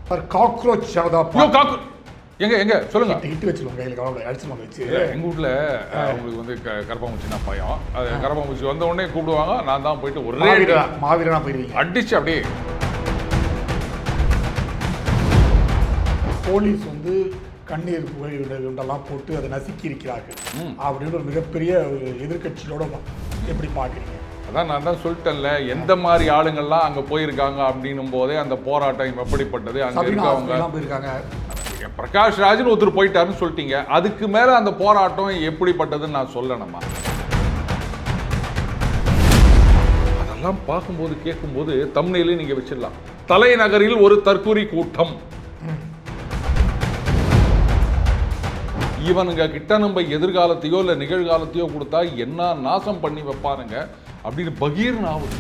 Sir cockroach Janata எங்க சொல்லுங்க. Hit வச்சிருவோம் கையில் கவலை அடிச்சுருவாங்க வச்சு. எங்கள் வீட்டில் அவங்களுக்கு வந்து கரப்பாம்பூச்சினா பயம். அது கரப்பாம்பூச்சி வந்த உடனே கூப்பிடுவாங்க. நான் தான் போயிட்டு ஒரே மாவீரனா போயிருவீங்க. அடிச்சு அப்படியே போலீஸ் வந்து கண்ணீர் புகையெல்லாம் போட்டு அதை நசுக்கி இருக்கிறார்கள் அப்படின்னு ஒரு மிகப்பெரிய ஒரு எதிர்கட்சியோட எப்படி பார்க்குறீங்க? அதான் நான் தான் சொல்லிட்டேன்ல, எந்த மாதிரி ஆளுங்கள்லாம் அங்கே போயிருக்காங்க அப்படின்னும் போதே அந்த போராட்டம் எப்படிப்பட்டது, அங்கே இருக்கவங்க போயிருக்காங்க. பிரகாஷ் ராஜ்னு ஒருத்தர் போயிட்டாருன்னு சொல்லிட்டீங்க. அதுக்கு மேலே அந்த போராட்டம் எப்படிப்பட்டதுன்னு நான் சொல்லணுமா? அதெல்லாம் பார்க்கும்போது கேட்கும்போது தம்ப்நெயிலே நீங்கள் வச்சிடலாம். தலைநகரில் ஒரு தற்கொலை கூட்டம். இவனுங்க கிட்ட நம்ம எதிர்காலத்தையோ இல்லை நிகழ்காலத்தையோ கொடுத்தா என்ன நாசம் பண்ணி வைப்பானுங்க அப்படின்னு பகீர்னு ஆகுது.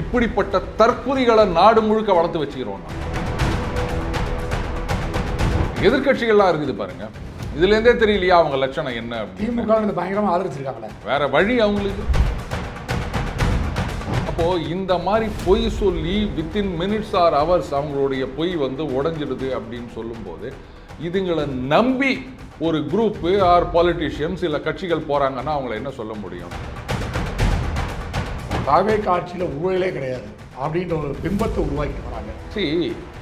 இப்படிப்பட்ட தற்கொலைகளை நாடு முழுக்க வளர்த்து வச்சுக்கிறோம். எதிர்கட்சிகள்லாம் இருக்குது பாருங்க, இதுல இருந்தே தெரியலையா அவங்க லட்சணம் என்ன? திமுக பயங்கரமா ஆதரிச்சிருக்காங்களே, வேற வழி அவங்களுக்கு. அப்போ இந்த மாதிரி பொய் சொல்லி வித்தின் மினிட்ஸ் ஆர் ஹவர்ஸ் அவங்களுடைய பொய் வந்து உடைஞ்சிடுது அப்படின்னு சொல்லும் போது இதுங்களை நம்பி ஒரு குரூப்பு ஆர் பாலிட்டிஷியன்ஸ் இல்லை கட்சிகள் போறாங்கன்னா அவங்கள என்ன சொல்ல முடியும்? தாவே காட்சியில் ஊழலே கிடையாது அப்படின்ற ஒரு பிம்பத்தை உருவாக்கிட்டு வராங்க. சரி,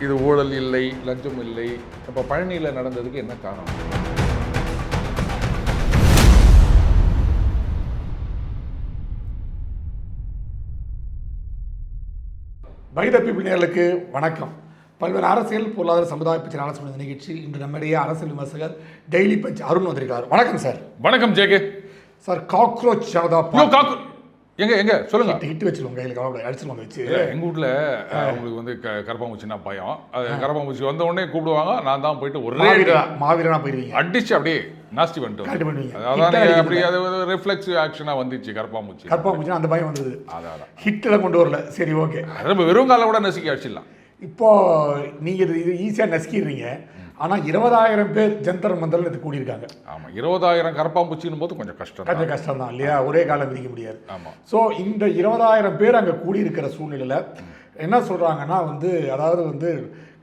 இது ஊழல் இல்லை, லஞ்சம் இல்லை. இப்போ பழனியில் நடந்ததுக்கு என்ன காரணம்? பை த பீப்பிள் நேயர்களுக்கு வணக்கம். பல்வேறு அரசியல் பொருளாதார சமுதாய பிரச்சனை ஆலோசனை நிகழ்ச்சி. இன்று நம்முடைய அரசியல் விமர்சகர் டெய்லி பஞ்ச் அருண் வந்திருக்கார். வணக்கம் சார். வணக்கம் ஜேகே. சார் காக்ரோச் ஜனதா எங்க சொல்லுங்க. ஹிட் வச்சிருவோம் கையில் கவலை அடிச்சுருவாங்க வச்சு. எங்கள் வீட்டில் அவங்களுக்கு வந்து கரப்பாம்பூச்சினா பயம். அது கரப்பாம்பூச்சி வந்த உடனே கூப்பிடுவாங்க. நான் தான் போயிட்டு ஒரே மாவீரனா போயிருவீங்க. அடிச்சு அப்படியே நாஸ்தி பண்ணிட்டு அதான் அப்படி அது ரிஃப்ளெக்சிவ் ஆக்ஷனாக வந்துச்சு. கரப்பாம்பூச்சி அந்த பயம் வந்தது. அதான் ஹிட்டில் கொண்டு வரல. சரி, ஓகே. நம்ம வெறும் காலை கூட நசுக்கி அடிச்சிடலாம். இப்போ நீங்கள் இது ஈஸியாக நசுக்கிடுறீங்க. ஆனால் 20,000 பேர் ஜந்தர் மந்தரில் இது கூடியிருக்காங்க. ஆமாம், 20,000 கரப்பாம்பூச்சின்னு போது கொஞ்சம் கஷ்டம் தான் இல்லையா? ஒரே காலம் விதிக்க முடியாது. ஆமாம். ஸோ இந்த 20,000 பேர் அங்கே கூடியிருக்கிற சூழ்நிலையில் என்ன சொல்கிறாங்கன்னா அதாவது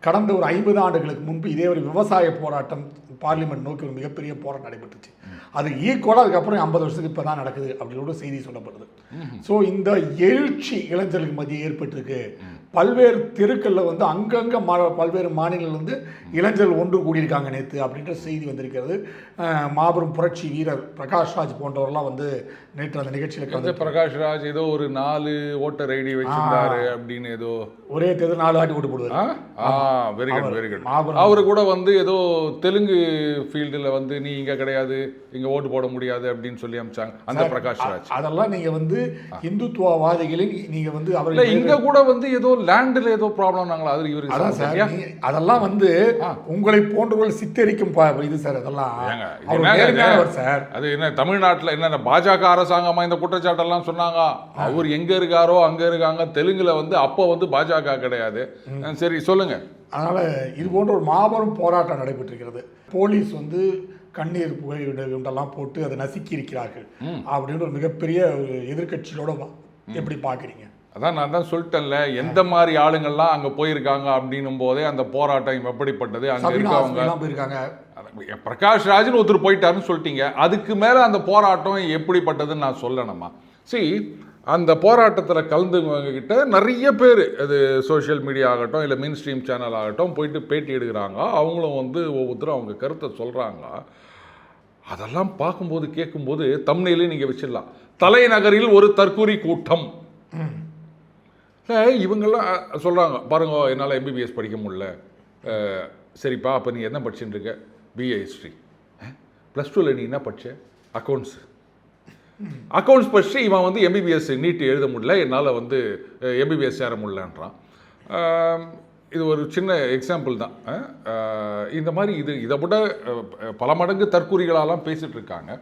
கடந்த ஒரு 50 ஆண்டுகளுக்கு முன்பு இதே ஒரு விவசாய போராட்டம் பார்லிமெண்ட் நோக்கி ஒரு மிகப்பெரிய போராட்டம் நடைபெற்றுச்சு. அது ஈக்குவலாக அதுக்கப்புறம் 50 வருஷத்துக்கு இப்போ தான் நடக்குது அப்படின்னு செய்தி சொல்லப்படுது. ஸோ இந்த எழுச்சி இளைஞர்களுக்கு மத்திய ஏற்பட்டிருக்கு. பல்வேறு தெருக்களில் அங்கங்கே பல்வேறு மாநிலங்கள் இளைஞர்கள் ஒன்று கூடியிருக்காங்க நேற்று அப்படின்ற செய்தி வந்திருக்கிறது. மாபெரும் புரட்சி வீரர் பிரகாஷ் ராஜ் போன்றவரெல்லாம் நேற்று அந்த நிகழ்ச்சியில் பிரகாஷ் ராஜ் ஏதோ ஒரு 4 ஓட்டர் ஐடி வச்சிருந்தாரு அப்படின்னு ஏதோ ஒரே தேர்தல் 4 வாட்டி ஓட்டு போடுவார். Very good. அவரு கூட ஏதோ தெலுங்கு ஃபீல்டில் நீ இங்கே கிடையாது, இங்கே ஓட்டு போட முடியாது அப்படின்னு சொல்லி அமிச்சாங்க அந்த பிரகாஷ் ராஜ். அதெல்லாம் நீங்கள் இந்துத்துவவாதிகளின் நீங்கள் அவர் இங்கே கூட ஏதோ லேண்டில் ஏதோ ப்ராப்ளம் நாங்களா அது இவருக்கு அதெல்லாம் உங்களை போன்றவர்கள் சித்தரிக்கும் இது சார். அதெல்லாம் சார் அது என்ன தமிழ்நாட்டில் என்ன பாஜக அரசாங்கமா இந்த குற்றச்சாட்டெல்லாம் சொன்னாங்க. அவர் எங்க இருக்காரோ அங்க இருக்காங்க. தெலுங்குல அப்போ பாஜக கிடையாது. சரி, சொல்லுங்க. அதனால இது போன்ற ஒரு மாபெரும் போராட்டம் நடைபெற்றிருக்கிறது. போலீஸ் கண்ணீர் புகையெல்லாம் போட்டு அதை நசுக்கி இருக்கிறார்கள் அப்படின்னு ஒரு மிகப்பெரிய ஒரு எதிர்கட்சியோட எப்படி பார்க்குறீங்க? அதான் நான் தான் சொல்லிட்டேன்ல, எந்த மாதிரி ஆளுங்கள்லாம் அங்கே போயிருக்காங்க அப்படின்னும் போதே அந்த போராட்டம் எப்படிப்பட்டது, அங்கே இருக்கவங்க போயிருக்காங்க. பிரகாஷ் ராஜ்னு ஒருத்தர் போயிட்டாருன்னு சொல்லிட்டீங்க. அதுக்கு மேலே அந்த போராட்டம் எப்படிப்பட்டதுன்னு நான் சொல்லணுமா? சரி, அந்த போராட்டத்தில் கலந்துவங்க கிட்ட நிறைய பேர், அது சோஷியல் மீடியா ஆகட்டும் இல்லை மெயின் ஸ்ட்ரீம் சேனல் ஆகட்டும், போயிட்டு பேட்டி எடுக்கிறாங்க. அவங்களும் ஒவ்வொருத்தரும் அவங்க கருத்தை சொல்கிறாங்க. அதெல்லாம் பார்க்கும்போது கேட்கும்போது தம்ப்நெயிலே நீங்கள் வச்சிடலாம். தலைநகரில் ஒரு தற்கொலை கூட்டம். இவங்கெல்லாம் சொல்கிறாங்க பாருங்க, என்னால் எம்பிபிஎஸ் படிக்க முடியல. சரிப்பா, அப்போ நீ என்ன படிச்சுட்டு இருக்க? BA history. +2ல் நீ என்ன படிச்ச? அக்கௌண்ட்ஸ் படிச்சு இவன் எம்பிபிஎஸ் நீட் எழுத முடியல, என்னால் எம்பிபிஎஸ் சேர முடியலன்றான். இது ஒரு சின்ன எக்ஸாம்பிள் தான். இந்த மாதிரி இதை விட பல மடங்கு தற்கொலைகளாலாம் பேசிகிட்டு இருக்காங்க.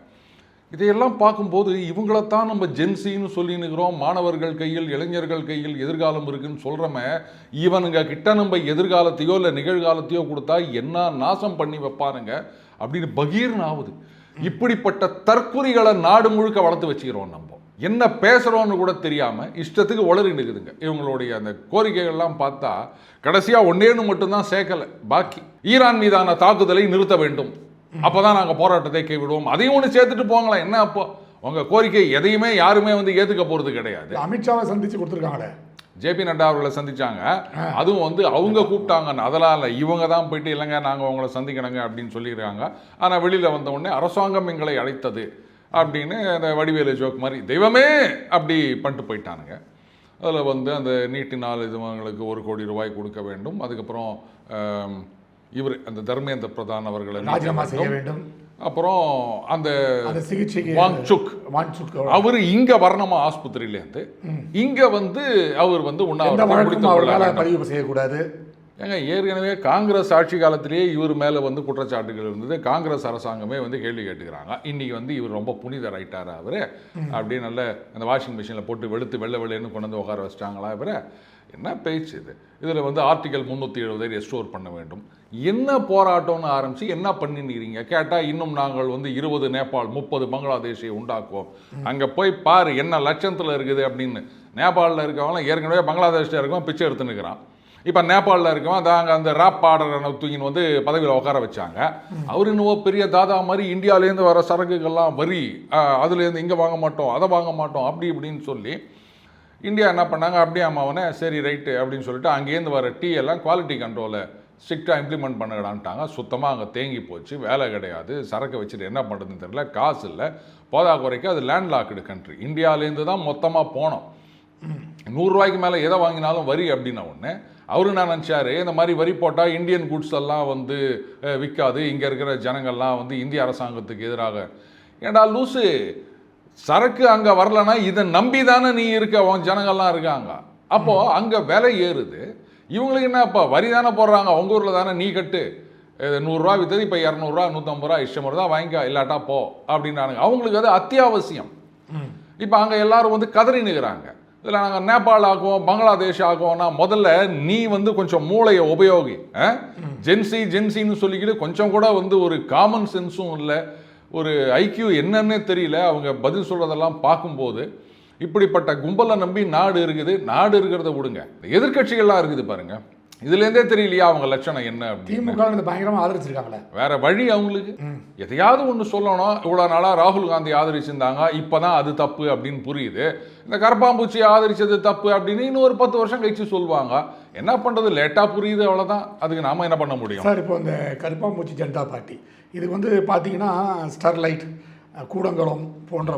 இதையெல்லாம் பார்க்கும்போது இவங்களைத்தான் நம்ம ஜென்சின்னு சொல்லினுக்கிறோம். மாணவர்கள் கையில், இளைஞர்கள் கையில் எதிர்காலம் இருக்குன்னு சொல்கிறோமே, இவனுங்க கிட்ட நம்ம எதிர்காலத்தையோ இல்லை நிகழ்காலத்தையோ கொடுத்தா என்ன நாசம் பண்ணி வைப்பானுங்க அப்படின்னு பகீர்னு ஆகுது. இப்படிப்பட்ட தற்கொலைகளை நாடு முழுக்க வளர்த்து வச்சுக்கிறோம் நம்ம. என்ன பேசுகிறோன்னு கூட தெரியாமல் இஷ்டத்துக்கு உளறிட்டு இருக்குதுங்க. இவங்களுடைய அந்த கோரிக்கைகள்லாம் பார்த்தா கடைசியாக ஒன்னேன்னு மட்டும்தான் சேர்க்கலை. பாக்கி ஈரான் மீதான தாக்குதலை நிறுத்த வேண்டும், அப்போ தான் நாங்கள் போராட்டத்தை கைவிடுவோம், அதையும் ஒன்று சேர்த்துட்டு போங்களேன். என்ன அப்போ உங்கள் கோரிக்கை எதையுமே யாருமே வந்து ஏற்றுக்க போகிறது கிடையாது. அமித்ஷாவை சந்தித்து கொடுத்துருக்காங்களே, ஜேபி நட்டா அவர்களை சந்திச்சாங்க. அதுவும் வந்து அவங்க கூப்பிட்டாங்க, அதெல்லாம் இல்லை, இவங்க தான் போயிட்டு இல்லைங்க நாங்கள் அவங்கள சந்திக்கணுங்க அப்படின்னு சொல்லியிருக்காங்க. ஆனால் வெளியில் வந்த உடனே அரசாங்கம் எங்களை அழைத்தது அப்படின்னு அந்த வடிவேலு ஜோக் மாதிரி தெய்வமே அப்படி பண்ணிட்டு போயிட்டானுங்க. அதில் வந்து அந்த நீட்டினால் இதுவங்களுக்கு 1 கோடி ரூபாய் கொடுக்க வேண்டும், அதுக்கப்புறம் இவர் அந்த தர்மேந்திர பிரதான் அவர்களை ராஜினாமா செய்ய வேண்டும், அப்புறம் அந்த சிகிச்சைக்கு வாங்சுக் அவரு இங்க வரணுமா ஆஸ்பத்திரியிலேருந்து, இங்க வந்து அவர் வந்து பதிவு செய்யக்கூடாது. ஏங்க ஏற்கனவே காங்கிரஸ் ஆட்சி காலத்திலேயே இவர் மேலே வந்து குற்றச்சாட்டுகள் இருந்தது. காங்கிரஸ் அரசாங்கமே வந்து கேள்வி கேட்டுக்கிறாங்க. இன்னைக்கு வந்து இவர் ரொம்ப புனிதர் ஆயிட்டாரா அவர் அப்படியே நல்ல அந்த வாஷிங் மிஷினில் போட்டு வெளுத்து வெள்ளைன்னு கொண்டு வந்து உட்கார வச்சிட்டாங்களா இவரை? என்ன பேச்சு இது? இதில் வந்து ஆர்டிகல் 370 ரெஸ்டோர் பண்ண வேண்டும். என்ன போராட்டம்னு ஆரம்பித்து என்ன பண்ணிக்கிறீங்க கேட்டால், இன்னும் நாங்கள் வந்து 20 நேபாள் 30 பங்களாதேஷை உண்டாக்குவோம், அங்கே போய் பாரு என்ன லட்சத்தில் இருக்குது அப்படின்னு. நேபாளில் இருக்கவங்களாம் ஏற்கனவே பங்களாதேஷில் இருக்கவன் பிச்சை எடுத்துன்னுக்கிறான். இப்போ நேபாளில் இருக்கவன் அங்கே அந்த ராப் ஆர்டரை தூக்கின்னு வந்து பதவியில் உட்கார வச்சாங்க. அவர் இன்னும் பெரிய தாதா மாதிரி இந்தியாவிலேருந்து வர சரக்குகள்லாம் வரி, அதுலேருந்து இங்கே வாங்க மாட்டோம் அதை வாங்க மாட்டோம் அப்படி இப்படின்னு சொல்லி இந்தியா என்ன பண்ணாங்க, அப்படியே அம்மாவனே சரி ரைட்டு அப்படின்னு சொல்லிட்டு அங்கேருந்து வர டீ எல்லாம் குவாலிட்டி கண்ட்ரோலை ஸ்ட்ரிக்டாக இம்ப்ளிமெண்ட் பண்ணிடான்ட்டாங்க. சுத்தமாக அங்கே தேங்கி போச்சு, வேலை கிடையாது, சரக்கு வச்சுட்டு என்ன பண்ணுறதுன்னு தெரியல, காசு இல்லை, போதாக்குறைக்கு அது லேண்ட் லாக்டு கண்ட்ரி. இந்தியாவிலேருந்து தான் மொத்தமாக போனோம். 100 ரூபாய்க்கு மேலே எதை வாங்கினாலும் வரி அப்படின்ன உடனே அவரு நான் நினச்சாரு இந்த மாதிரி வரி போட்டால் இந்தியன் குட்ஸ் எல்லாம் வந்து விற்காது, இங்கே இருக்கிற ஜனங்கள்லாம் வந்து இந்திய அரசாங்கத்துக்கு எதிராக. ஏண்டா லூசு, சரக்கு அங்கே வரலன்னா இதை நம்பி தானே நீ இருக்க, உன் ஜனங்கள்லாம் இருக்காங்க. அப்போது அங்கே விலை ஏறுது, இவங்களுக்கு என்ன இப்போ வரி தானே போடுறாங்க, உங்கள் ஊரில் தானே நீ கட்டு, 100 ரூபா விற்றது இப்போ 200 ரூபா 150 ரூபா இஷ்டம் தான் வாங்கிக்கா, இல்லாட்டா போ அப்படின்னானுங்க. அவங்களுக்கு அது அத்தியாவசியம். இப்போ அங்கே எல்லாரும் வந்து கதறி நிற்கிறாங்க. இதில் நாங்கள் நேபாள் ஆக்குவோம் பங்களாதேஷ் ஆக்குவோம்னா முதல்ல நீ வந்து கொஞ்சம் மூளையை உபயோகி. ஜென்சின்னு சொல்லிக்கிட்டு கொஞ்சம் கூட வந்து ஒரு காமன் சென்ஸும் இல்லை, ஒரு ஐக்கியூ என்னன்னே தெரியல. அவங்க பதில் சொல்கிறதெல்லாம் பார்க்கும்போது இப்படிப்பட்ட கும்பலை நம்பி நாடு இருக்குது. நாடு இருக்கிறத விடுங்க, எதிர்கட்சிகள்லாம் இருக்குது பாருங்க, இதுலேருந்தே தெரியலையா அவங்க லட்சணம் என்ன அப்படின்னு. திமுக பயங்கரமாக ஆதரிச்சிருக்காங்களே, வேற வழி அவங்களுக்கு. எதையாவது ஒன்று சொல்லணும். இவ்வளோ நாளாக ராகுல் காந்தி ஆதரிச்சிருந்தாங்க, இப்போ தான் அது தப்பு அப்படின்னு புரியுது. இந்த கரப்பாம்பூச்சியை ஆதரிச்சது தப்பு அப்படின்னு இன்னும் ஒரு 10 வருஷம் கழிச்சு சொல்லுவாங்க. என்ன பண்ணுறது, லேட்டாக புரியுது, அவ்வளோதான். அதுக்கு நாம என்ன பண்ண முடியும் சார்? இப்போ இந்த கரப்பாம்பூச்சி ஜனதா பார்ட்டி இதுக்கு வந்து பார்த்தீங்கன்னா ஸ்டெர்லைட் கூடங்குளம் போன்ற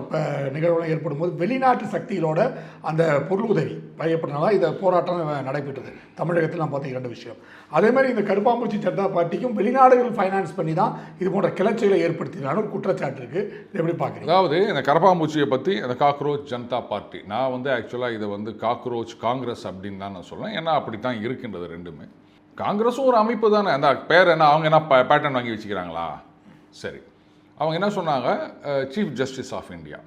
நிகழ்வுகள் ஏற்படும் போது வெளிநாட்டு சக்திகளோட அந்த பொருள் உதவி வழங்கப்பட்டனால இந்த போராட்டம் நடைபெற்றது. தமிழகத்தில் நான் பார்த்த 2 விஷயம். அதே மாதிரி இந்த கருப்பாம்பூச்சி ஜனதா பார்ட்டிக்கும் வெளிநாடுகள் ஃபைனான்ஸ் பண்ணி தான் இது போன்ற கிளர்ச்சிகளை ஏற்படுத்தினாலும் ஒரு குற்றச்சாட்டு இருக்குது. இது எப்படி பார்க்குறீங்க? அதாவது இந்த கரப்பாம்பூச்சியை பற்றி அந்த காக்ரோச் ஜனதா பார்ட்டி, நான் வந்து ஆக்சுவலாக இதை வந்து காக்ரோச் காங்கிரஸ் அப்படின்னு தான் நான் சொல்லுவேன். ஏன்னா அப்படி தான் இருக்கின்றது ரெண்டுமே. காங்கிரஸும் ஒரு அமைப்பு தானே, அந்த பேர் என்ன, அவங்க என்ன பேட்டர்ன் வாங்கி வச்சுக்கிறாங்களா? சரி, அவங்க என்ன சொன்னாங்க, சீஃப் ஜஸ்டிஸ் ஆஃப் இந்தியா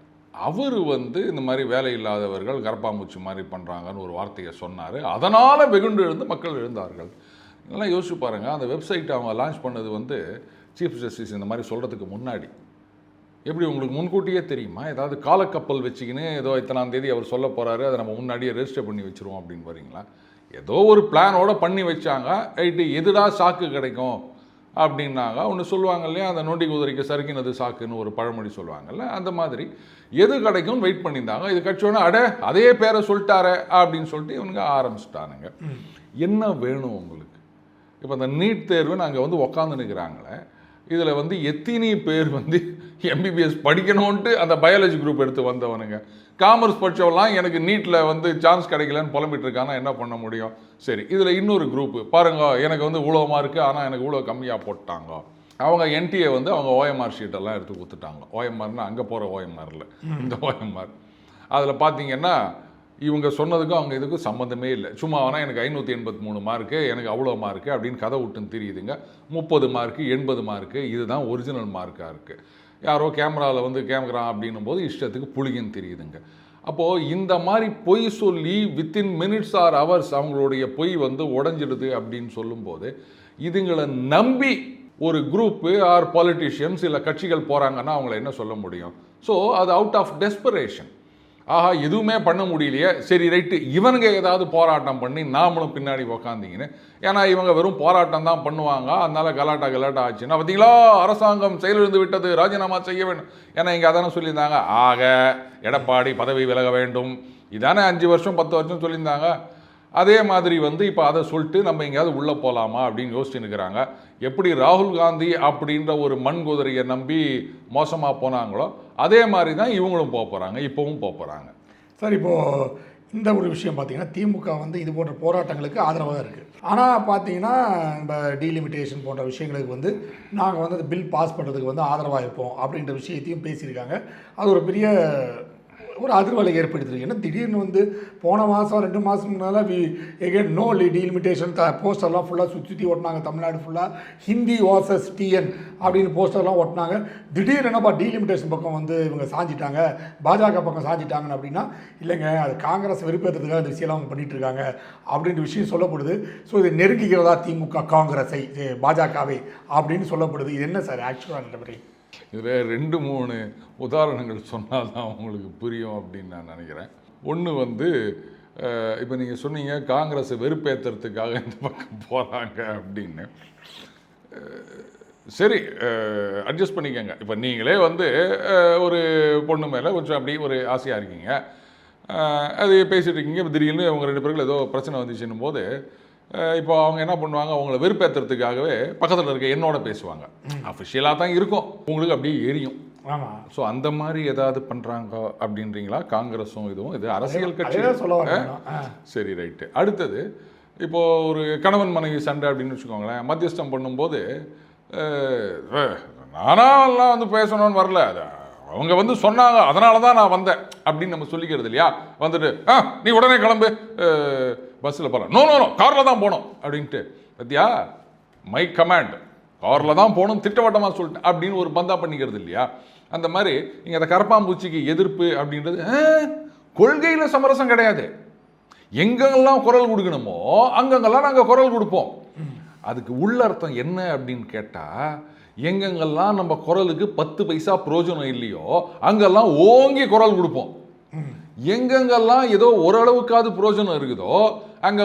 அவர் வந்து இந்த மாதிரி வேலை இல்லாதவர்கள் கரப்பாம்பூச்சி மாதிரி பண்ணுறாங்கன்னு ஒரு வார்த்தையை சொன்னார். அதனால் வெகுண்டு எழுந்து மக்கள் எழுந்தார்கள். இதெல்லாம் யோசிச்சு பாருங்கள். அந்த வெப்சைட் அவங்க லான்ச் பண்ணது வந்து சீஃப் ஜஸ்டிஸ் இந்த மாதிரி சொல்கிறதுக்கு முன்னாடி. எப்படி உங்களுக்கு முன்கூட்டியே தெரியுமா? ஏதாவது காலக்கப்பல் வச்சுக்கின்னு ஏதோ இத்தனாம் தேதி அவர் சொல்ல போகிறாரு, அதை நம்ம முன்னாடியே ரெஜிஸ்டர் பண்ணி வச்சுருவோம் அப்படின்னு வரீங்களா? ஏதோ ஒரு பிளானோட பண்ணி வச்சாங்க. ரைட்டு, எதுடா சாக்கு கிடைக்கும் அப்படின்னாங்க. ஒன்று சொல்லுவாங்க இல்லையா, அந்த நொண்டி குதிரைக்கு சறுக்கினது சாக்குன்னு ஒரு பழமொழி சொல்லுவாங்கல்ல, அந்த மாதிரி எது கிடைக்கும்னு வெயிட் பண்ணியிருந்தாங்க. இது கட்சியோட அதே பேரை சொல்லிட்டாரே அப்படின்னு சொல்லிட்டு இவனுங்க ஆரம்பிச்சுட்டானுங்க. என்ன வேணும் உங்களுக்கு? இப்போ அந்த நீட் தேர்வு நாங்கள் வந்து உக்காந்து நிற்கிறாங்களே, இதில் வந்து எத்தனை பேர் வந்து எம்பிபிஎஸ் படிக்கணும்ன்ட்டு அந்த பயாலஜி குரூப் எடுத்து வந்தவனுங்க. காமர்ஸ் படித்தவெல்லாம் எனக்கு நீட்டில் வந்து சான்ஸ் கிடைக்கலன்னு புலம்பிட்டு இருக்கானா என்ன பண்ண முடியும்? சரி, இதில் இன்னொரு குரூப்பு பாருங்க, எனக்கு வந்து இவ்வளோ மார்க்கு ஆனால் எனக்கு இவ்வளோ கம்மியாக போட்டாங்க. அவங்க என்டிஏ வந்து அவங்க ஓஎம்ஆர் ஷீட்டெல்லாம் எடுத்து கொடுத்துட்டாங்க. ஓஎம்ஆர்னா அங்கே போகிற ஓஎம்ஆரில் இந்த ஓஎம்ஆர். அதில் பார்த்தீங்கன்னா இவங்க சொன்னதுக்கும் அவங்க இதுக்கும் சம்மந்தமே இல்லை. சும்மா ஆனால் எனக்கு 583 மார்க்கு, எனக்கு அவ்வளோ மார்க்கு அப்படின்னு கதை விட்டுன்னு தெரியுதுங்க. 30 மார்க்கு 80 மார்க்கு இதுதான் ஒரிஜினல் மார்க்காக இருக்குது. யாரோ கேமராவில் வந்து கேமரா அப்படின்னும் போது இஷ்டத்துக்கு புளிகின்னு தெரியுதுங்க. அப்போது இந்த மாதிரி பொய் சொல்லி வித்தின் மினிட்ஸ் ஆர் ஹவர்ஸ் அவங்களுடைய பொய் வந்து உடஞ்சிடுது அப்படின்னு சொல்லும்போது இதுங்களை நம்பி ஒரு குரூப்பு ஆர் பாலிட்டிஷியன்ஸ் இல்லை கட்சிகள் போகிறாங்கன்னா அவங்கள என்ன சொல்ல முடியும்? ஸோ அது அவுட் ஆஃப் டெஸ்பரேஷன். ஆஹா எதுவுமே பண்ண முடியலையே, சரி ரைட்டு இவனுங்க ஏதாவது போராட்டம் பண்ணி நாமளும் பின்னாடி உக்காந்திங்கன்னு. ஏன்னா இவங்க வெறும் போராட்டம் தான் பண்ணுவாங்க, அதனால கலாட்டா ஆச்சுன்னா பார்த்தீங்களா அரசாங்கம் செயலிழந்து விட்டது, ராஜினாமா செய்ய வேண்டும். ஏன்னா இங்கே அதானே சொல்லியிருந்தாங்க, ஆக எடப்பாடி பதவி விலக வேண்டும், இதானே 5 வருஷம் 10 வருஷம் சொல்லியிருந்தாங்க. அதே மாதிரி இப்போ அதை சொல்லிட்டு நம்ம எங்கேயாவது உள்ளே போகலாமா அப்படின்னு யோசிச்சுன்னு இருக்கிறாங்க. எப்படி ராகுல் காந்தி அப்படின்ற ஒரு மண் குதிரையை நம்பி மோசமாக போனாங்களோ அதே மாதிரி தான் இவங்களும் போக போகிறாங்க, இப்போவும் போக போகிறாங்க. சார் இப்போது இந்த ஒரு விஷயம் பார்த்தீங்கன்னா திமுக இது போன்ற போராட்டங்களுக்கு ஆதரவாக இருக்குது. ஆனால் பார்த்தீங்கன்னா இந்த டீலிமிட்டேஷன் போன்ற விஷயங்களுக்கு நாங்கள் அந்த பில் பாஸ் பண்ணுறதுக்கு ஆதரவாக இருப்போம் அப்படின்ற விஷயத்தையும் பேசியிருக்காங்க. அது ஒரு பெரிய ஒரு அதிர்வலை ஏற்படுத்திருக்கு. ஏன்னா திடீர்னு போன மாதம் 2 மாதம் முன்னால் எகெயின் நோ டீலிமிட்டேஷன் போஸ்டர்லாம் ஃபுல்லாக சுற்றி ஓட்டினாங்க. தமிழ்நாடு ஃபுல்லாக ஹிந்தி வாசஸ் டிஎன் அப்படின்னு போஸ்டர்லாம் ஓட்டினாங்க. திடீர்னு என்னப்பா டீலிமிட்டேஷன் பக்கம் இவங்க சாஞ்சிட்டாங்க, பாஜக பக்கம் சாஞ்சிட்டாங்கன்னு அப்படின்னா இல்லைங்க, அது காங்கிரஸ் வெறுப்பேற்றதுக்காக இந்த விஷயம்லாம் அவங்க பண்ணிகிட்டு இருக்காங்க அப்படின்ற விஷயம் சொல்லப்படுது. ஸோ இது நெருங்குகிறதா திமுக காங்கிரஸை பாஜகவை அப்படின்னு சொல்லப்படுது. இது என்ன சார் ஆக்சுவலாக மாதிரி? இதில் 2-3 உதாரணங்கள் சொன்னால் தான் உங்களுக்கு புரியும் அப்படின்னு நான் நினைக்கிறேன். ஒன்று இப்போ நீங்கள் சொன்னீங்க காங்கிரஸை வெறுப்பேற்றுறதுக்காக இந்த பக்கம் போகிறாங்க அப்படின்னு. சரி, அட்ஜஸ்ட் பண்ணிக்கோங்க. இப்போ நீங்களே ஒரு பொண்ணு மேலே கொஞ்சம் அப்படி ஒரு ஆசையாக இருக்கீங்க, அது பேசிகிட்டு இருக்கீங்க. இப்போ திடீர்னு அவங்க 2 பேருக்குள்ள ஏதோ பிரச்சனை வந்துச்சுன்னும் போது இப்போ அவங்க என்ன பண்ணுவாங்க, அவங்கள வெறுப்பேற்றுறதுக்காகவே பக்கத்தில் இருக்க என்னோட பேசுவாங்க. அஃபிஷியலாக தான் இருக்கும், உங்களுக்கு அப்படியே எரியும். ஆமாம். ஸோ அந்த மாதிரி ஏதாவது பண்ணுறாங்க அப்படின்றீங்களா? காங்கிரஸும் இதுவும் இது அரசியல் கட்சி சொல்ல. சரி ரைட்டு. அடுத்தது இப்போது ஒரு கணவன் மனைவி சண்டை அப்படின்னு வச்சுக்கோங்களேன், மத்தியஸ்தம் பண்ணும்போது நானாலாம் பேசணும்னு வரல, அது அவங்க சொன்னாங்க அதனால தான் நான் வந்தேன் அப்படின்னு நம்ம சொல்லிக்கிறது இல்லையா? நீ உடனே கிளம்பு, பஸ்ஸில் போகலாம், நோ காரில் தான் போகணும் அப்படின்ட்டு. பத்தியா, மை கமாண்ட், காரில் தான் போகணும் திட்டவட்டமாக சொல்லிட்டேன் அப்படின்னு ஒரு பந்தா பண்ணிக்கிறது இல்லையா? அந்த மாதிரி இங்கே அந்த கரப்பாம்பூச்சிக்கு எதிர்ப்பு அப்படின்றது கொள்கையில் சமரசம் கிடையாது. எங்கெங்கெல்லாம் குரல் கொடுக்கணுமோ அங்கங்கெல்லாம் நாங்கள் குரல் கொடுப்போம். அதுக்கு உள்ள அர்த்தம் என்ன அப்படின்னு கேட்டால், எங்கெங்கெல்லாம் நம்ம குரலுக்கு 10 பைசா பிரயோஜனம் இல்லையோ அங்கெல்லாம் ஓங்கி குரல் கொடுப்போம். எங்கெங்கெல்லாம் ஏதோ ஓரளவுக்காவது பிரயோஜனம் இருக்குதோ அங்கே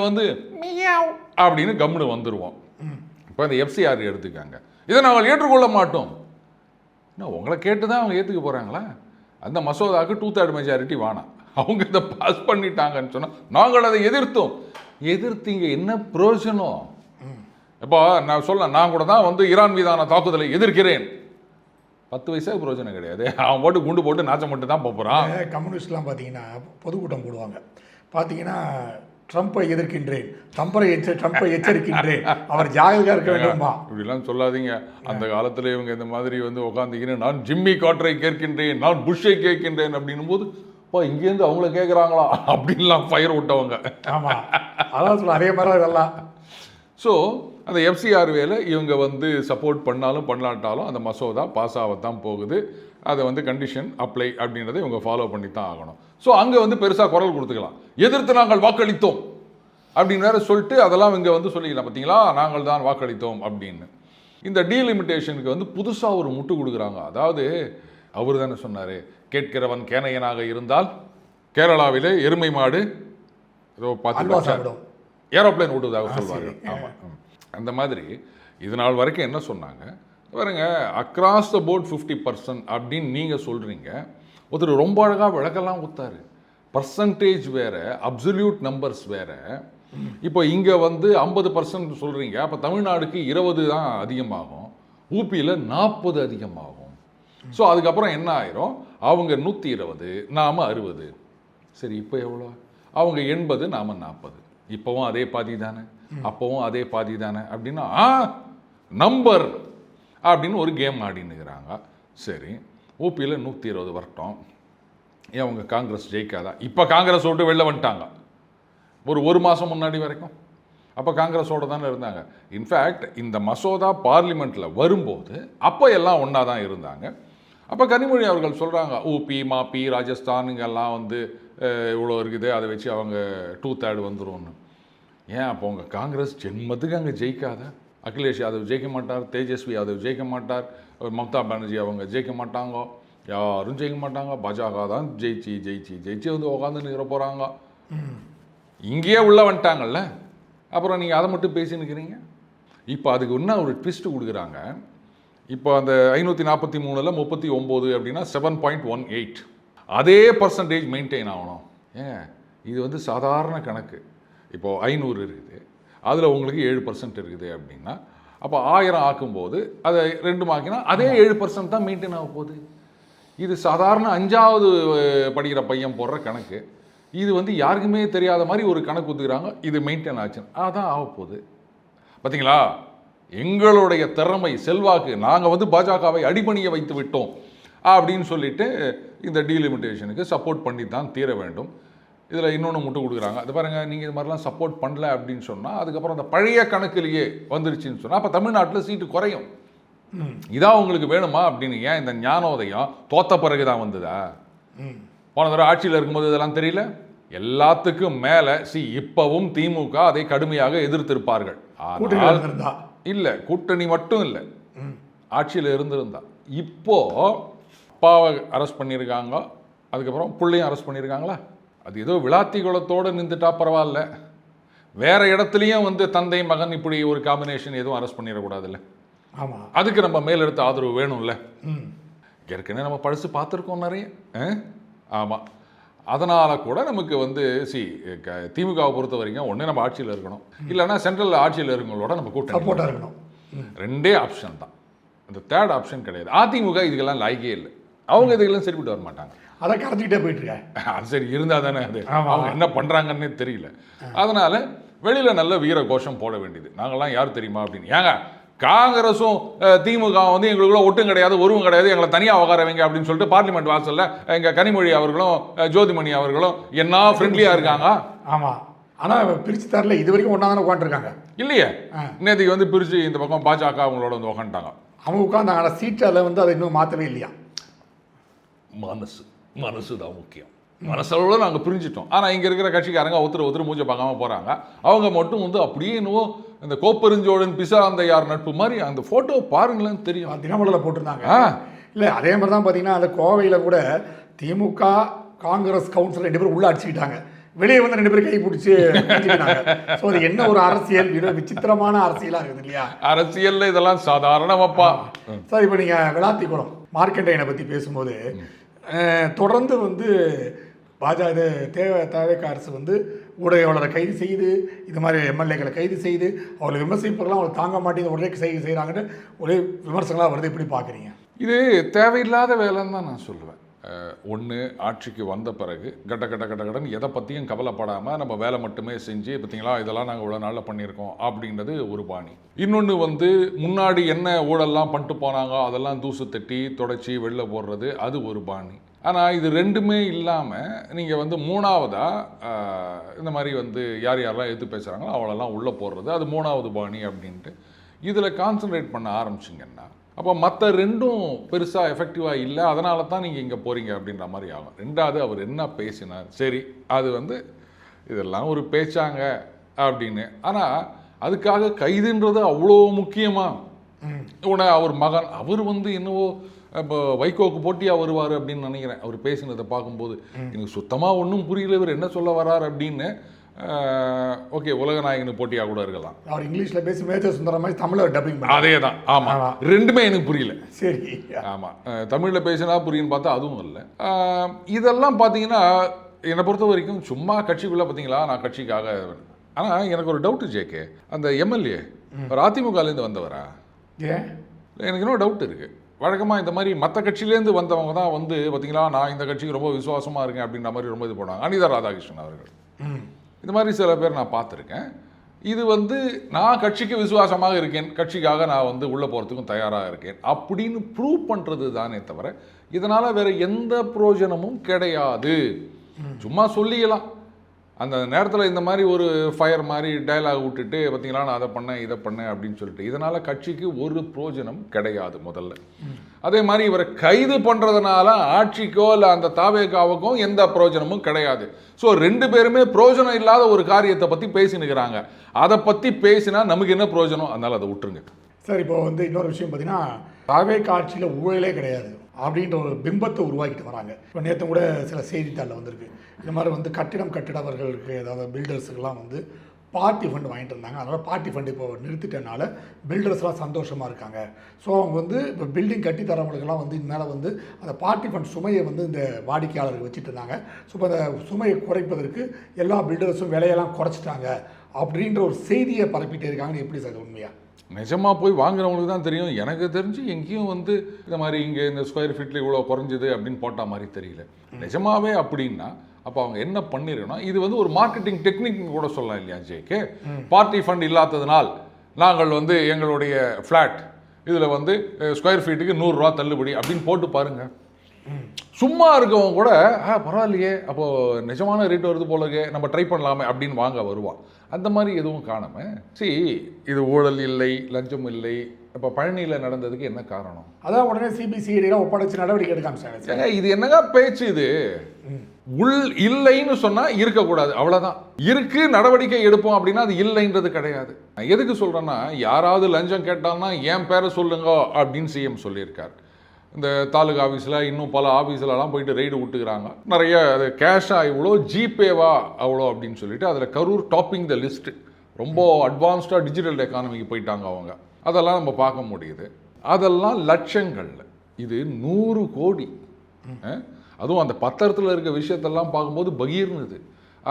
மியாவ் அப்படின்னு கம்முன்னு வந்துடுவோம். இப்போ இந்த எஃப்சிஆர் எடுத்துக்காங்க, இதை நாங்கள் ஏற்றுக்கொள்ள மாட்டோம். உங்களை கேட்டு தான் அவங்க ஏற்றுக்க போகிறாங்களா? அந்த மசோதாவுக்கு 2/3 மெஜாரிட்டி வேணாம், அவங்க இதை பாஸ் பண்ணிட்டாங்கன்னு சொன்னால் நாங்கள் அதை எதிர்த்தீங்க, என்ன பிரயோஜனம்? இப்போ நான் கூட தான் ஈரான் மீதான தாக்குதலை எதிர்க்கிறேன், 10 பைசா பிரயோஜனம் கிடையாது. அவன் போட்டு குண்டு போட்டு நாச்சம் மட்டும் தான் போகிறான். கம்யூனிஸ்ட்லாம் பார்த்தீங்கன்னா பொதுக்கூட்டம் போடுவாங்க, பார்த்தீங்கன்னா ட்ரம்ப்பை எதிர்க்கின்றேன், ட்ரம்ப்பை எச்சரிக்கின்றேன், அவர் ஜாகிரதையாக இருக்க வேண்டுமா இப்படிலாம் சொல்லாதீங்க. அந்த காலத்தில் இவங்க இந்த மாதிரி உட்காந்துக்கிறேன், நான் ஜிம்மி கார்ட்டரை கேட்கின்றேன், நான் புஷ்ஷை கேட்கின்றேன் அப்படின்னும் போது இங்கேருந்து அவங்கள கேட்குறாங்களா அப்படின்லாம் ஃபயர் விட்டவங்க. ஆமாம், அதான் சொல்ல அதே மாதிரி இதெல்லாம். ஸோ அந்த எஃப்சிஆர் வேலை இவங்க சப்போர்ட் பண்ணாலும் பண்ணலாட்டாலும் அந்த மசோதா பாஸ் ஆகத்தான் போகுது. அதை கண்டிஷன் அப்ளை அப்படின்றத இவங்க ஃபாலோ பண்ணி தான் ஆகணும். ஸோ அங்கே பெருசாக குரல் கொடுத்துக்கலாம், எதிர்த்து நாங்கள் வாக்களித்தோம் அப்படின்னு வேறு சொல்லிட்டு அதெல்லாம் இங்கே சொல்லிக்கலாம், பார்த்தீங்களா நாங்கள் தான் வாக்களித்தோம் அப்படின்னு. இந்த டீலிமிட்டேஷனுக்கு புதுசாக ஒரு முட்டு கொடுக்குறாங்க. அதாவது அவர் தானே சொன்னார், கேட்கிறவன் கேனையனாக இருந்தால் கேரளாவிலே எருமை மாடு ஏதோ பார்த்து ஏரோப்ளைன் ஓட்டுவதாக சொல்வார்கள். ஆமாம், அந்த மாதிரி இது நாள் வரைக்கும் என்ன சொன்னாங்க பாருங்க, அக்ராஸ் த போர்ட் 50% அப்படின்னு நீங்கள் சொல்கிறீங்க. ஒருத்தர் ரொம்ப அழகாக விளக்கெல்லாம் கொடுத்தாரு, பர்சன்டேஜ் வேறு, அப்சல்யூட் நம்பர்ஸ் வேறு. இப்போ இங்கே 50% சொல்கிறீங்க, அப்போ தமிழ்நாடுக்கு 20 தான் அதிகமாகும், ஊபியில் 40 அதிகமாகும். ஸோ அதுக்கப்புறம் என்ன ஆயிரும், அவங்க 120, நாம் 60. சரி, இப்போ எவ்வளோ? அவங்க 80, நாம் 40. இப்போவும் அதே பாதி தானே, அப்போவும் அதே பாதி தானே அப்படின்னா நம்பர் அப்படின்னு ஒரு கேம் ஆடினுக்கிறாங்க. சரி, ஊபியில் 120 வரட்டும், ஏன் அவங்க காங்கிரஸ் ஜெயிக்காதா? இப்போ காங்கிரஸ் விட்டு வெளில வந்துட்டாங்க, ஒரு மாதம் முன்னாடி வரைக்கும் அப்போ காங்கிரஸோடு தானே இருந்தாங்க. இன்ஃபேக்ட் இந்த மசோதா பார்லிமெண்ட்டில் வரும்போது அப்போ எல்லாம் ஒன்றா தான் இருந்தாங்க. அப்போ கனிமொழி அவர்கள் சொல்கிறாங்க, ஊபி மாப்பி ராஜஸ்தான் இங்கெல்லாம் இவ்வளோ இருக்குது, அதை வச்சு அவங்க 2/3 வந்துடும்னு. ஏன் அப்போ உங்கள் காங்கிரஸ் ஜென்மத்துக்கு அங்கே ஜெயிக்காத? அகிலேஷ் யாதவ் ஜெயிக்க மாட்டார், தேஜஸ்வி யாதவ் ஜெயிக்க மாட்டார், மம்தா பானர்ஜி அவங்க ஜெயிக்க மாட்டாங்க, யாரும் ஜெயிக்க மாட்டாங்க, பாஜக தான் ஜெயிச்சு வந்து உட்காந்து நிற்கிற போகிறாங்க. இங்கேயே உள்ள வந்துட்டாங்கல்ல, அப்புறம் நீங்கள் அதை மட்டும் பேசி நிற்கிறீங்க. இப்போ அதுக்கு இன்னும் ஒரு ட்விஸ்ட்டு கொடுக்குறாங்க. இப்போ அந்த 543ல் 39 அப்படின்னா 7.18 அதே பர்சன்டேஜ் மெயின்டைன் ஆகணும். ஏன் இது வந்து சாதாரண கணக்கு. இப்போது 500 இருக்குது, அதில் உங்களுக்கு 7% இருக்குது அப்படின்னா அப்போ 1000 ஆக்கும்போது அதை 2 ஆக்கினா அதே 7% தான் மெயின்டைன் ஆக போகுது. இது சாதாரண 5வது படிக்கிற பையன் போடுற கணக்கு. இது வந்து யாருக்குமே தெரியாத மாதிரி ஒரு கணக்கு ஒத்துக்கிறாங்க. இது மெயின்டைன் ஆச்சுன்னு அதான் ஆக போகுது. பார்த்தீங்களா, எங்களுடைய திறமை செல்வாக்கு, நாங்கள் வந்து பாஜகவை அடிபணிய வைத்து விட்டோம் அப்படின்னு சொல்லிட்டு இந்த டீலிமிட்டேஷனுக்கு சப்போர்ட் பண்ணி தான் தீர வேண்டும். இதில் இன்னொன்று முட்டு கொடுக்குறாங்க. அது பாருங்கள், நீங்கள் இது மாதிரிலாம் சப்போர்ட் பண்ணல அப்படின்னு சொன்னால் அதுக்கப்புறம் அந்த பழைய கணக்கிலேயே வந்துருச்சுன்னு சொன்னால் அப்போ தமிழ்நாட்டில் சீட்டு குறையும். இதான் உங்களுக்கு வேணுமா அப்படின்னு. ஏன் இந்த ஞானோதயம் தோத்த பிறகு தான் வந்ததா? போன தடவை ஆட்சியில் இருக்கும்போது இதெல்லாம் தெரியல? எல்லாத்துக்கும் மேலே இப்பவும் திமுக அதை கடுமையாக எதிர்த்திருப்பார்கள். இல்லை, கூட்டணி மட்டும் இல்லை, ஆட்சியில் இருந்திருந்தா. இப்போ அப்பாவை அரெஸ்ட் பண்ணியிருக்காங்க, அதுக்கப்புறம் பிள்ளையும் அரெஸ்ட் பண்ணியிருக்காங்களா? அது ஏதோ விளாத்தி குளத்தோடு நின்றுட்டா பரவாயில்ல, வேற இடத்துலையும் வந்து தந்தை மகன் இப்படி ஒரு காம்பினேஷன் எதுவும் அரெஸ்ட் பண்ணிடக்கூடாதுல்ல. ஆமாம், அதுக்கு நம்ம மேலெடுத்த ஆதரவு வேணும்ல. ஏற்கனவே நம்ம பழசு பார்த்துருக்கோம் நிறைய. ஆமாம், அதனால் கூட நமக்கு வந்து திமுகவை பொறுத்த வரைக்கும் ஒன்று நம்ம ஆட்சியில் இருக்கணும், இல்லைன்னா சென்ட்ரல் ஆட்சியில் இருக்கவங்களோட நம்ம கூட்டணி இருக்கணும். ரெண்டே ஆப்ஷன் தான், இந்த தேர்ட் ஆப்ஷன் கிடையாது. அதிமுக இதுக்கெல்லாம் லாய்க்கே இல்லை, அவங்க இதுக்கெல்லாம் சரிவிட்டு வர மாட்டாங்க. அதை கரைச்சிக்கிட்டே போயிட்டுருக்கேன். அது சரி இருந்தால் தானே அது அவங்க என்ன பண்ணுறாங்கன்னே தெரியல. அதனால் வெளியில் நல்ல வீர கோஷம் போட வேண்டியது. நாங்கள்லாம் யார் தெரியுமா அப்படின்னு. ஏங்க காங்கிரஸும் திமுக வந்து எங்களுக்குள்ள ஒட்டும் கிடையாது, ஒருவும் கிடையாது, எங்களை தனியாக உட்கார வைங்க அப்படின்னு சொல்லிட்டு பார்லிமெண்ட் வாசலில் எங்கள் கனிமொழி அவர்களும் ஜோதிமணி அவர்களும் என்ன ஃப்ரெண்ட்லியாக இருக்காங்க. ஆமாம், ஆனால் பிரித்து தரல, இது வரைக்கும் ஒன்றா தானே உட்காந்துருக்காங்க. இல்லையே, நேற்றுக்கு வந்து பிரித்து இந்த பக்கம் பாஜக அவங்களோட வந்து உட்காந்துட்டாங்க. அவங்க உட்காந்தாங்க, ஆனால் சீட்டில் வந்து அதை இன்னும் மாற்றவே இல்லையா. மனசு தான் முக்கியம். மனசளவில் நாங்கள் பிரிஞ்சிட்டோம். ஆனால் இங்கே இருக்கிற கட்சிக்காரங்க ஒருத்தர் மூஞ்ச பார்க்காம போகிறாங்க. அவங்க மட்டும் வந்து அப்படியே என்னவோ இந்த கோப்பெருஞ்சோழன் பிசாந்தையார் நட்பு மாதிரி அந்த ஃபோட்டோ பாருங்களேன்னு தெரியும். தினமலரில் போட்டிருந்தாங்க. இல்லை, அதே மாதிரி தான் பார்த்தீங்கன்னா அந்த கோவையில் கூட திமுக காங்கிரஸ் கவுன்சிலர் 2 பேரும் உள்ளே அடிச்சுக்கிட்டாங்க, வெளியே வந்து 2 பேரும் கை பிடிச்சி. ஸோ அது என்ன ஒரு அரசியல், விசித்திரமான அரசியலாக இருக்குது இல்லையா. அரசியலில் இதெல்லாம் சாதாரணமாப்பா. சார், இப்போ நீங்கள் விளாத்திக்குளம் மார்க்கண்டையனை பற்றி பேசும்போது தொடர்ந்து வந்து தேவைக்க அரசு வந்து ஊடகவாளரை கைது செய்து, இது மாதிரி எம்எல்ஏக்களை கைது செய்து அவங்களை விமர்சிப்பெல்லாம் அவங்களை தாங்க மாட்டேங்குது, உடனே செய்கிறாங்கன்னு ஒரே விமர்சனங்களாக வருது. எப்படி பார்க்குறீங்க? இது தேவையில்லாத வேலைன்னு தான் நான் சொல்லுவேன். ஒன்று, ஆட்சிக்கு வந்த பிறகு கடன் எதை பற்றியும் கவலைப்படாமல் நம்ம வேலை மட்டுமே செஞ்சு, பார்த்தீங்களா இதெல்லாம் நாங்கள் இவ்வளோ நாளில் பண்ணியிருக்கோம் அப்படின்றது ஒரு பாணி. இன்னொன்று வந்து முன்னாடி என்ன ஊழல்லாம் பண்ணிட்டு போனாங்க அதெல்லாம் தூசு தட்டி தொடச்சி வெளில போடுறது, அது ஒரு பாணி. ஆனால் இது ரெண்டுமே இல்லாமல் நீங்கள் வந்து மூணாவதாக இந்த மாதிரி வந்து யாரெல்லாம் எதிர்த்து பேசுகிறாங்களோ அவளெல்லாம் உள்ளே போடுறது, அது மூணாவது பாணி அப்படின்ட்டு இதில் கான்சன்ட்ரேட் பண்ண ஆரம்பிச்சிங்கன்னா அப்போ மற்ற ரெண்டும் பெருசாக எஃபெக்டிவாக இல்லை, அதனால தான் நீங்கள் இங்கே போகிறீங்க அப்படின்ற மாதிரி ஆகும். ரெண்டாவது, அவர் என்ன பேசினார், சரி அது வந்து இதெல்லாம் ஒரு பேச்சாங்க அப்படின்னு. ஆனால் அதுக்காக கைதுன்றது அவ்வளோ முக்கியமாக. அவர் மகன் அவர் வந்து என்னவோ இப்போ வைகோக்கு போட்டியாக வருவார் அப்படின்னு நினைக்கிறேன். அவர் பேசினதை பார்க்கும்போது எனக்கு சுத்தமாக ஒன்றும் புரியல, இவர் என்ன சொல்ல வர்றார் அப்படின்னு. ஓகே, உலகநாயகனுக்கு போட்டியாக கூட இருக்கலாம். அவர் இங்கிலீஷில் பேசி மேஜர் சுந்தரம் மாதிரி தமிழில் டப்பிங். அதே தான். ஆமாம், ரெண்டுமே எனக்கு புரியல. சரி, ஆமாம், தமிழில் பேசினா புரியுன்னு பார்த்தா அதுவும் இல்லை. இதெல்லாம் பார்த்தீங்கன்னா என்னை பொறுத்த வரைக்கும் சும்மா கட்சிக்குள்ளே பார்த்தீங்களா, நான் கட்சிக்காக. ஆனால் எனக்கு ஒரு டவுட்டு ஜேகே, அந்த எம்எல்ஏ ஒரு அதிமுகலேருந்து வந்தவரா? ஏன் எனக்கு இன்னும் டவுட் இருக்குது. வழக்கமாக இந்த மாதிரி மற்ற கட்சியிலேருந்து வந்தவங்க தான் வந்து பார்த்தீங்களா, நான் இந்த கட்சிக்கு ரொம்ப விசுவாசமாக இருக்கேன் அப்படின்ற மாதிரி ரொம்ப இது போனாங்க. அனிதா ராதாகிருஷ்ணன் அவர்கள், இந்த மாதிரி சில பேர் நான் பார்த்துருக்கேன். இது வந்து நான் கட்சிக்கு விசுவாசமாக இருக்கேன், கட்சிக்காக நான் வந்து உள்ளே போகிறதுக்கும் தயாராக இருக்கேன் அப்படின்னு ப்ரூவ் பண்ணுறது தானே தவிர இதனால் வேறு எந்த பிரயோஜனமும் கிடையாது. சும்மா சொல்லிக்கலாம் அந்த நேரத்தில் இந்த மாதிரி ஒரு ஃபயர் மாதிரி டயலாக் விட்டுட்டு பார்த்தீங்களா நான் அதை பண்ணேன் இதை பண்ணேன் அப்படின்னு சொல்லிட்டு, இதனால் கட்சிக்கு ஒரு பிரயோஜனம் கிடையாது முதல்ல. அதே மாதிரி இவரை கைது பண்ணுறதுனால ஆட்சிக்கோ இல்லை அந்த தாவேகாவுக்கோ எந்த பிரயோஜனமும் கிடையாது. ஸோ 2 பேருமே பிரயோஜனம் இல்லாத ஒரு காரியத்தை பற்றி பேசினுக்கிறாங்க. அதை பற்றி பேசினா நமக்கு என்ன பிரயோஜனம்? அதனால் அதை விட்டுருங்க. சார் இப்போ வந்து இன்னொரு விஷயம் பார்த்தீங்கன்னா தாவே காட்சியில் ஊழலே கிடையாது அப்படின்ற ஒரு பிம்பத்தை உருவாக்கிட்டு வராங்க. இப்போ நேற்று கூட சில செய்தித்தாளில் வந்திருக்கு, இந்த மாதிரி வந்து கட்டிடவர்களுக்கு ஏதாவது பில்டர்ஸுக்கெல்லாம் வந்து பார்ட்டி ஃபண்ட் வாங்கிட்டு இருந்தாங்க, அதனால் பார்ட்டி ஃபண்ட் இப்போ நிறுத்திட்டனால பில்டர்ஸ்லாம் சந்தோஷமாக இருக்காங்க. ஸோ அவங்க வந்து இப்போ பில்டிங் கட்டித்தரவங்களுக்கெல்லாம் வந்து இது மேலே வந்து அந்த பார்ட்டி ஃபண்ட் சுமையை வந்து இந்த வாடிக்கையாளருக்கு வச்சுட்டு இருந்தாங்க. ஸோ இப்போ அந்த சுமையை குறைப்பதற்கு எல்லா பில்டர்ஸும் விலையெல்லாம் குறைச்சிட்டாங்க அப்படின்ற ஒரு செய்தியை பரப்பிட்டே இருக்காங்கன்னு எப்படி சார் உண்மையா? நிஜமாக போய் வாங்குறவங்களுக்கு தான் தெரியும். எனக்கு தெரிஞ்சு எங்கேயும் வந்து இந்த மாதிரி இங்கே இந்த ஸ்கொயர் ஃபீட்டில் இவ்வளோ குறைஞ்சிது அப்படின்னு போட்டால் மாதிரி தெரியல. நிஜமாவே அப்படின்னா அப்போ அவங்க என்ன பண்ணிருக்கணும், இது வந்து ஒரு மார்க்கெட்டிங் டெக்னிக்னு கூட சொல்லலாம் இல்லையா ஜேகே? பார்ட்டி ஃபண்ட் இல்லாததுனால் நாங்கள் வந்து எங்களுடைய ஃப்ளாட் இதில் வந்து ஸ்கொயர் ஃபீட்டுக்கு 100 ரூபா தள்ளுபடி அப்படின்னு போட்டு பாருங்கள். சும்மா இருக்கவங்க கூட பரவாயில்லையே, அப்போது நிஜமான ரேட் வருது போலவே, நம்ம ட்ரை பண்ணலாமே அப்படின்னு வாங்க வருவான். அந்த மாதிரி எதுவும் காணாம இது ஊழல் இல்லை, லஞ்சம் இல்லை. இப்போ பழனியில் நடந்ததுக்கு என்ன காரணம்? அதான் உடனே சிபிசிஐடியில் ஒப்படைச்சு நடவடிக்கை எடுக்காம சார். இது என்னங்க பேச்சு இது? இல்லைன்னு சொன்னால் இருக்கக்கூடாது, அவ்வளோதான். இருக்கு நடவடிக்கை எடுப்போம் அப்படின்னா அது இல்லைன்றது கிடையாது. நான் எதுக்கு சொல்கிறேன்னா, யாராவது லஞ்சம் கேட்டாங்கன்னா என் பேரை சொல்லுங்க அப்படின்னு சிஎம் சொல்லியிருக்கார். இந்த தாலுகா ஆஃபீஸில் இன்னும் பல ஆஃபீஸ்லலாம் போயிட்டு ரெய்டு விட்டுக்கிறாங்க. நிறைய அது கேஷாக இவ்வளோ, ஜிபேவா அவ்வளோ அப்படின்னு சொல்லிட்டு அதில் கரூர் டாப்பிங் த லிஸ்ட்டு. ரொம்ப அட்வான்ஸ்டாக டிஜிட்டல் எக்கானமிக்கு போயிட்டாங்க அவங்க. அதெல்லாம் நம்ம பார்க்க முடியுது. அதெல்லாம் லட்சங்கள், இது 100 கோடி. அதுவும் அந்த பத்திரத்தில் இருக்க விஷயத்தெல்லாம் பார்க்கும்போது பகீர்னுது.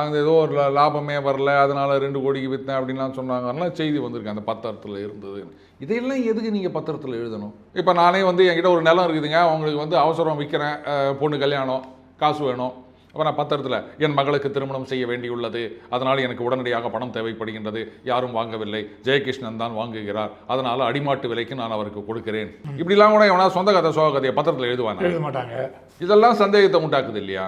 அந்த ஏதோ ஒரு லாபமே வரல, அதனால் 2 கோடிக்கு விற்றேன் அப்படின்லாம் சொன்னாங்கன்னா செய்தி வந்திருக்கு அந்த பத்திரத்தில் இருந்தது. இதையெல்லாம் எதுக்கு நீங்கள் பத்திரத்தில் எழுதணும்? இப்போ நானே வந்து என்கிட்ட ஒரு நிலம் இருக்குதுங்க, அவங்களுக்கு வந்து அவசரம் விற்கிறேன், பொண்ணு கல்யாணம், காசு வேணும். அப்போ நான் பத்திரத்தில் என் மகளுக்கு திருமணம் செய்ய வேண்டியுள்ளது, அதனால் எனக்கு உடனடியாக பணம் தேவைப்படுகின்றது, யாரும் வாங்கவில்லை, ஜெயகிருஷ்ணன் தான் வாங்குகிறார், அதனால் அடிமாட்டு விலைக்கு நான் அவருக்கு கொடுக்கிறேன். இப்படிலாம் கூட எவனா சொந்த கதை சோக கதையை பத்திரத்தில் எழுதுவாங்க? எழுத மாட்டாங்க. இதெல்லாம் சந்தேகத்தை உண்டாக்குது இல்லையா?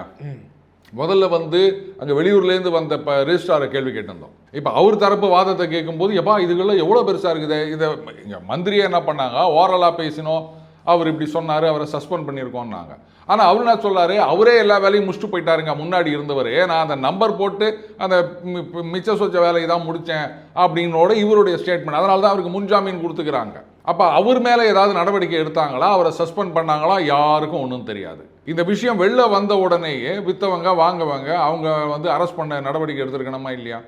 முதல்ல வந்து அங்கே வெளியூர்லேருந்து வந்த ரெஜிஸ்ட்ராரை கேள்வி கேட்டிருந்தோம். இப்போ அவர் தரப்பு வாதத்தை கேட்கும்போது, எப்பா இதுக்கெல்லாம் எவ்வளோ பெருசாக இருக்குது, இதை இங்கே மந்திரியை என்ன பண்ணாங்க, ஓரலாக பேசினோம், அவர் இப்படி சொன்னார், அவரை சஸ்பெண்ட் பண்ணியிருக்கோம்னாங்க. ஆனால் அவர் என்ன சொல்கிறாரு, அவரே எல்லா வேலையும் முடிச்சுட்டு போயிட்டாருங்க, முன்னாடி இருந்தவர், நான் அந்த நம்பர் போட்டு அந்த மிச்ச சொச்ச வேலையை தான் முடித்தேன் அப்படின்னோட இவருடைய ஸ்டேட்மெண்ட். அதனால தான் அவருக்கு முன்ஜாமீன் கொடுத்துக்கிறாங்க. அப்போ அவர் மேலே ஏதாவது நடவடிக்கை எடுத்தாங்களா, அவரை சஸ்பெண்ட் பண்ணாங்களா, யாருக்கும் ஒன்றும் தெரியாது. இந்த விஷயம் வெளில வந்த உடனேயே விற்றவங்க வாங்கவங்க அவங்க வந்து அரெஸ்ட் பண்ண நடவடிக்கை எடுத்துருக்கணுமா இல்லையா?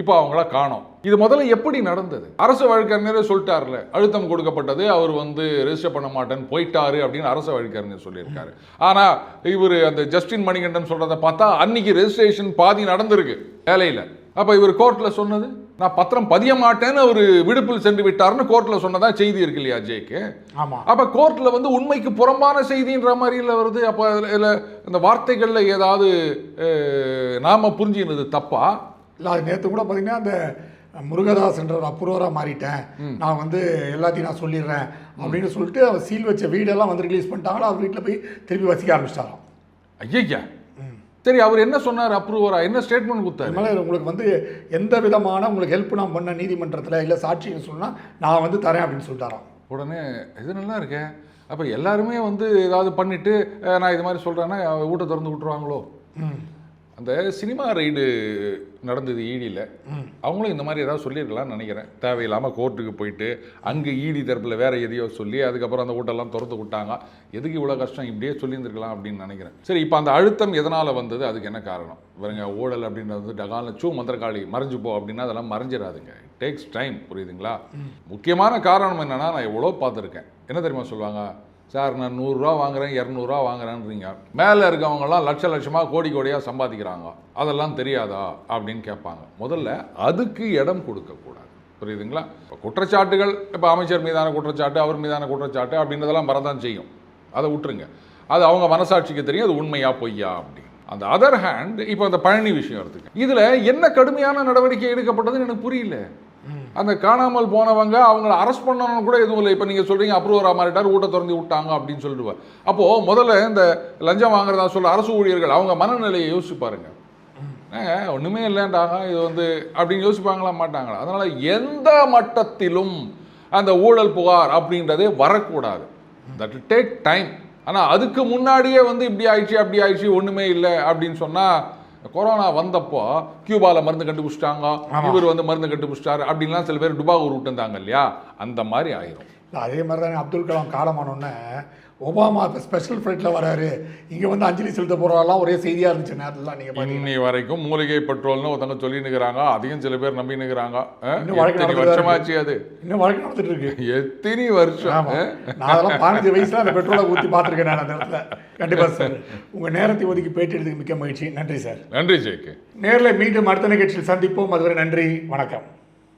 இப்போ அவங்கள காணோம். இது முதல்ல எப்படி நடந்தது? அரசு வழக்கறிஞரே சொல்லிட்டார்ல, அழுத்தம் கொடுக்கப்பட்டது, அவர் வந்து ரெஜிஸ்டர் பண்ண மாட்டேன்னு போயிட்டாரு அப்படின்னு அரசு வழக்கறிஞர் சொல்லியிருக்காரு. ஆனால் இவர் அந்த ஜஸ்டின் மணிகண்டன் சொல்கிறத பார்த்தா அன்னைக்கு ரெஜிஸ்ட்ரேஷன் பாதி நடந்திருக்கு வேலையில். அப்போ இவர் கோர்ட்டில் சொன்னது, நான் பத்திரம் பதிய மாட்டேன்னு ஒரு விடுப்பில் சென்று விட்டார்னு கோர்ட்டில் சொன்னதா செய்தி இருக்கு இல்லையா ஜேக்கு? ஆமாம். அப்போ கோர்ட்டில் வந்து உண்மைக்கு புறம்பான செய்தின்ற மாதிரியில் வருது. அப்போ அதில் இந்த வார்த்தைகளில் ஏதாவது நாம் புரிஞ்சுக்கிறது தப்பா? இல்லை, அது நேற்று கூட பார்த்தீங்கன்னா அந்த முருகதாஸ்ன்ற ஒரு அப்ரூவராக மாறிட்டேன், நான் வந்து எல்லாத்தையும் நான் சொல்லிடுறேன் அப்படின்னு சொல்லிட்டு அவர் சீல் வச்ச வீடெல்லாம் வந்து ரிலீஸ் பண்ணிட்டாங்களா, அவர் வீட்டில் போய் திருப்பி வசிக்க ஆரம்பிச்சிட்டாராம். ஐயா, சரி, அவர் என்ன சொன்னார்? அப்ரூவரா என்ன ஸ்டேட்மெண்ட் கொடுத்தாரு? அதனால உங்களுக்கு வந்து எந்த விதமான உங்களுக்கு ஹெல்ப் நான் பண்ண நீதிமன்றத்தில் இல்லை சாட்சின்னு சொன்னால் நான் வந்து தரேன் அப்படின்னு சொல்லிட்டாராம். உடனே இது நல்லா இருக்கே, அப்போ எல்லாருமே வந்து ஏதாவது பண்ணிவிட்டு நான் இது மாதிரி சொல்கிறேன்னா வீட்டை திறந்து விட்டுருவாங்களோ? அந்த சினிமா ரைடு நடந்தது ஈடியில், அவங்களும் இந்த மாதிரி ஏதாவது சொல்லியிருக்கலாம்னு நினைக்கிறேன். தேவையில்லாமல் கோர்ட்டுக்கு போயிட்டு அங்கே ஈடி தரப்பில் வேறு எதையோ சொல்லி அதுக்கப்புறம் அந்த வீட்டெல்லாம் திறந்து விட்டாங்க. எதுக்கு இவ்வளோ கஷ்டம், இப்படியே சொல்லியிருந்துருக்கலாம் அப்படின்னு நினைக்கிறேன். சரி, இப்போ அந்த அழுத்தம் எதனால் வந்தது, அதுக்கு என்ன காரணம்? வேறுங்க, ஊழல் அப்படின்றது டகால சூ மந்திரகாளி மறைஞ்சு போ அப்படின்னா அதெல்லாம் மறைஞ்சிடாதுங்க, டேக்ஸ் டைம், புரியுதுங்களா? முக்கியமான காரணம் என்னென்னா, நான் எவ்வளோ பார்த்துருக்கேன், என்ன தெரியுமா சொல்லுவாங்க, சார் நான் 100 ரூபா வாங்குறேன், 200 ரூபா வாங்குறேன்றீங்க, மேலே இருக்கவங்கலாம் லட்சமாக கோடியாக சம்பாதிக்கிறாங்க, அதெல்லாம் தெரியாதா அப்படின்னு கேட்பாங்க. முதல்ல அதுக்கு இடம் கொடுக்கக்கூடாது, புரியுதுங்களா? இப்போ குற்றச்சாட்டுகள், இப்போ அமைச்சர் மீதான குற்றச்சாட்டு, அவர் மீதான குற்றச்சாட்டு அப்படின்றதெல்லாம் வரதான் செய்யும், அதை விட்டுருங்க. அது அவங்க மனசாட்சிக்கு தெரியும் அது உண்மையா பொய்யா அப்படின்னு. அந்த அதர் ஹேண்ட் இப்போ அந்த பழனி விஷயம் எடுத்துக்க, இதில் என்ன கடுமையான நடவடிக்கை எடுக்கப்பட்டதுன்னு எனக்கு புரியல. அந்த காணாமல் போனவங்க அவங்கள அரெஸ்ட் பண்ணணும் கூட எதுவும் இல்லை. இப்போ நீங்கள் சொல்கிறீங்க அப்ரூவராக மாறிட்டார், ஊட்ட திறந்து விட்டாங்க அப்படின்னு சொல்லிடுவார். அப்போது முதல்ல இந்த லஞ்சம் வாங்குறதா சொல்ல அரசு ஊழியர்கள் அவங்க மனநிலையை யோசிச்சு பாருங்க. ஒன்றுமே இல்லைன்றாங்க, இது வந்து அப்படின்னு யோசிப்பாங்களா மாட்டாங்களா? அதனால் எந்த மட்டத்திலும் அந்த ஊழல் புகார் அப்படின்றதே வரக்கூடாது. That will take time. ஆனால் அதுக்கு முன்னாடியே வந்து இப்படி ஆயிடுச்சு அப்படி ஆயிடுச்சு ஒன்றுமே இல்லை அப்படின்னு சொன்னால் கொரோனா வந்தப்போ கியூபாவில் மருந்து கண்டுபிடிச்சிட்டாங்க, இவர் வந்து மருந்து கண்டுபிடிச்சிட்டாரு அப்படின்லாம் சில பேர் டுபாகூர் விட்டு இருந்தாங்க இல்லையா, அந்த மாதிரி ஆயிரும். அதே மாதிரி தானே அப்துல் கலாம் காலமானோடனே ஒபாமா இப்போ ஸ்பெஷல் ஃப்ளைட்டில் வராரு, இங்கே வந்து அஞ்சலி செலுத்த போகிறாலாம் ஒரே செய்தியாக இருந்துச்சு நேரத்தில். நீங்கள் இன்னி வரைக்கும் மூலிகை பெட்ரோல்னு ஒருத்தவங்க சொல்லி நிற்கிறாங்க, அதையும் சில பேர் நம்பி நிற்கிறாங்க. இன்னும் வழக்கு வருஷமாச்சு, அது இன்னும் வழக்கு நடந்துட்டு இருக்கு. எத்தனை வருஷம். நான் அதெல்லாம் 15 வயசுல அந்த பெட்ரோலை ஊற்றி பார்த்துருக்கேன் நான் அந்த இடத்துல. கண்டிப்பாக சார், உங்கள் நேரத்தை ஒதுக்கி பேட்டி எடுத்துக்கு மிக்க மகிழ்ச்சி. நன்றி சார். நன்றி ஜெய்க்கு. நேரில் மீண்டும் அடுத்த நிகழ்ச்சியில் சந்திப்போம். அதுவரை நன்றி, வணக்கம்.